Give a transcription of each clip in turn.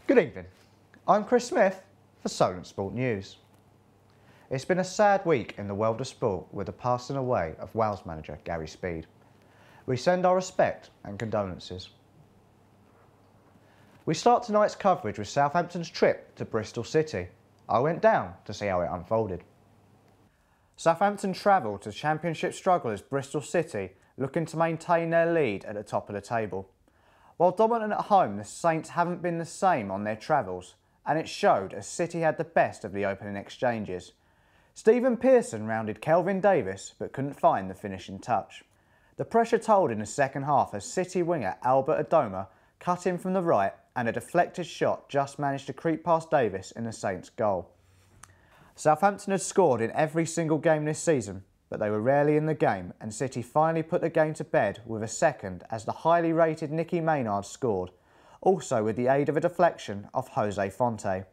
Good evening, I'm Chris Smith for Solent Sport News. It's been a sad week in the world of sport with the passing away of Wales manager Gary Speed. We send our respect and condolences. We start tonight's coverage with Southampton's trip to Bristol City. I went down to see how it unfolded. Southampton travelled to Championship strugglers Bristol City, looking to maintain their lead at the top of the table. While dominant at home, the Saints haven't been the same on their travels, and it showed as City had the best of the opening exchanges. Stephen Pearson rounded Kelvin Davis but couldn't find the finishing touch. The pressure told in the second half as City winger Albert Adoma cut in from the right and a deflected shot just managed to creep past Davis in the Saints' goal. Southampton had scored in every single game this season, but they were rarely in the game, and City finally put the game to bed with a second as the highly rated Nicky Maynard scored, also with the aid of a deflection off Jose Fonte.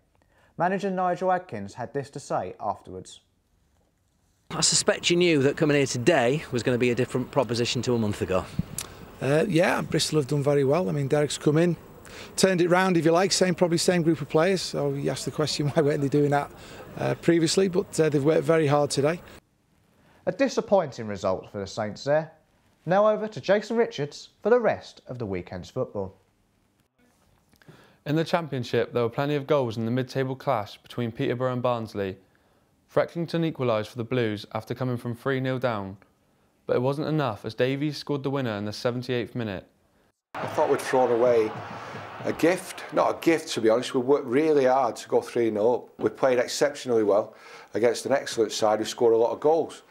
Manager Nigel Adkins had this to say afterwards. I suspect you knew that coming here today was going to be a different proposition to a month ago. Yeah, Bristol have done very well. I mean, Derek's come in, turned it round, if you like, probably same group of players. So you asked the question, why weren't they doing that previously? But they've worked very hard today. A disappointing result for the Saints there. Now over to Jason Richards for the rest of the weekend's football. In the Championship, there were plenty of goals in the mid-table clash between Peterborough and Barnsley. Frecklington equalised for the Blues after coming from 3-0 down, but it wasn't enough as Davies scored the winner in the 78th minute. I thought we'd thrown away a gift. Not a gift, to be honest. We worked really hard to go 3-0 up. We played exceptionally well against an excellent side who scored a lot of goals.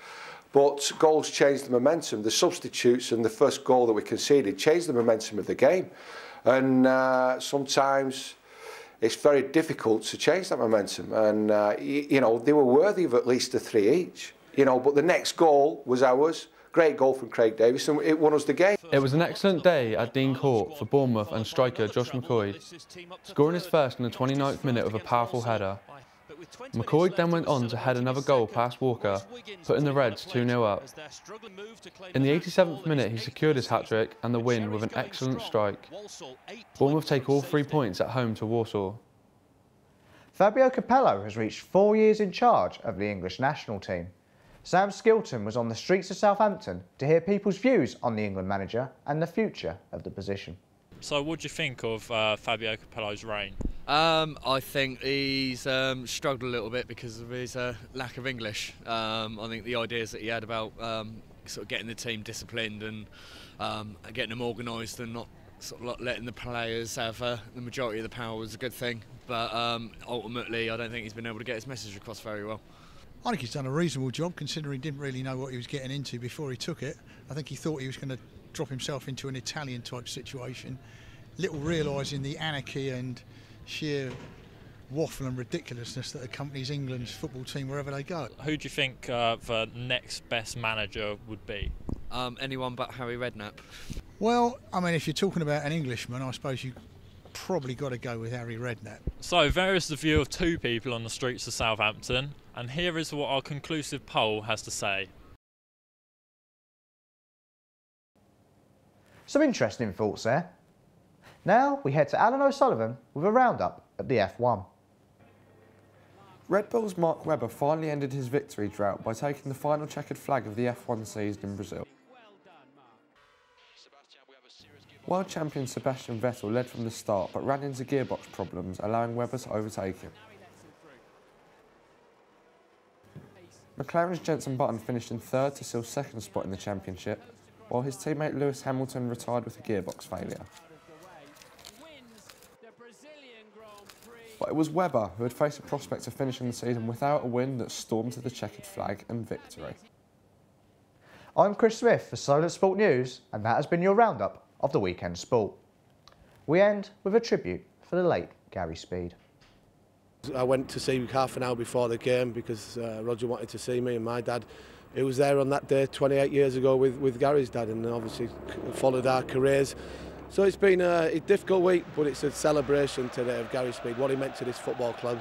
But goals changed the momentum. The substitutes and the first goal that we conceded changed the momentum of the game. And sometimes it's very difficult to change that momentum. And, you know, they were worthy of at least a 3 each. You know, but the next goal was ours. Great goal from Craig Davis, and it won us the game. It was an excellent day at Dean Court for Bournemouth and striker Josh McCoy, scoring his first in the 29th minute with a powerful header. McCoy then went on to head another goal past Walker, putting the Reds 2-0 up. In the 87th minute, he secured his hat-trick and the win with an excellent strike. Bournemouth take all 3 points at home to Warsaw. Fabio Capello has reached 4 years in charge of the English national team. Sam Skilton was on the streets of Southampton to hear people's views on the England manager and the future of the position. So what do you think of Fabio Capello's reign? I think he's struggled a little bit because of his lack of English. I think the ideas that he had about sort of getting the team disciplined and getting them organised and not sort of letting the players have the majority of the power was a good thing. But ultimately, I don't think he's been able to get his message across very well. I think he's done a reasonable job considering he didn't really know what he was getting into before he took it. I think he thought he was going to drop himself into an Italian type situation, little realising the anarchy and sheer waffle and ridiculousness that accompanies England's football team wherever they go. Who do you think the next best manager would be? Anyone but Harry Redknapp. Well, I mean, if you're talking about an Englishman, I suppose you probably got to go with Harry Redknapp. So there is the view of 2 people on the streets of Southampton, and here is what our conclusive poll has to say. Some interesting thoughts there. Now we head to Alan O'Sullivan with a roundup of the F1. Red Bull's Mark Webber finally ended his victory drought by taking the final checkered flag of the F1 season in Brazil. World champion Sebastian Vettel led from the start but ran into gearbox problems, allowing Webber to overtake him. McLaren's Jenson Button finished in 3rd to seal 2nd spot in the championship, while his teammate Lewis Hamilton retired with a gearbox failure. But it was Webber who had faced a prospect of finishing the season without a win that stormed to the checkered flag and victory. I'm Chris Smith for Solent Sport News, and that has been your roundup of the weekend sport. We end with a tribute for the late Gary Speed. I went to see half an hour before the game because Roger wanted to see me and my dad, who was there on that day 28 years ago with Gary's dad, and obviously followed our careers. So it's been a difficult week, but it's a celebration today of Gary Speed, what he meant to this football club.